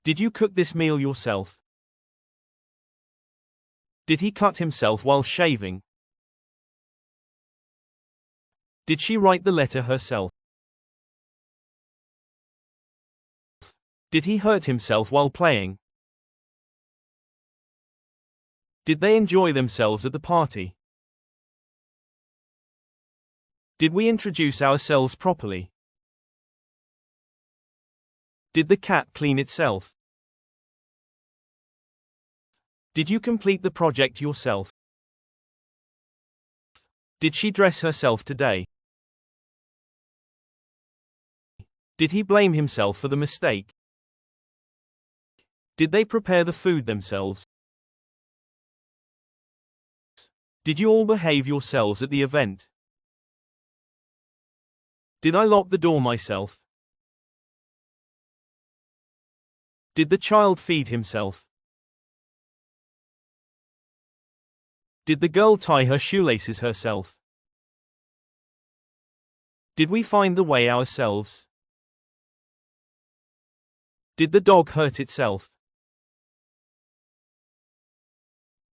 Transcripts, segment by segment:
Did you cook this meal yourself? Did he cut himself while shaving? Did she write the letter herself? Did he hurt himself while playing? Did they enjoy themselves at the party? Did we introduce ourselves properly? Did the cat clean itself? Did you complete the project yourself? Did she dress herself today? Did he blame himself for the mistake? Did they prepare the food themselves? Did you all behave yourselves at the event? Did I lock the door myself? Did the child feed himself? Did the girl tie her shoelaces herself? Did we find the way ourselves? Did the dog hurt itself?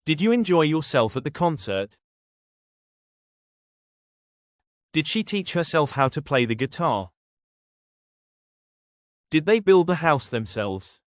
Did you enjoy yourself at the concert? Did she teach herself how to play the guitar? Did they build the house themselves?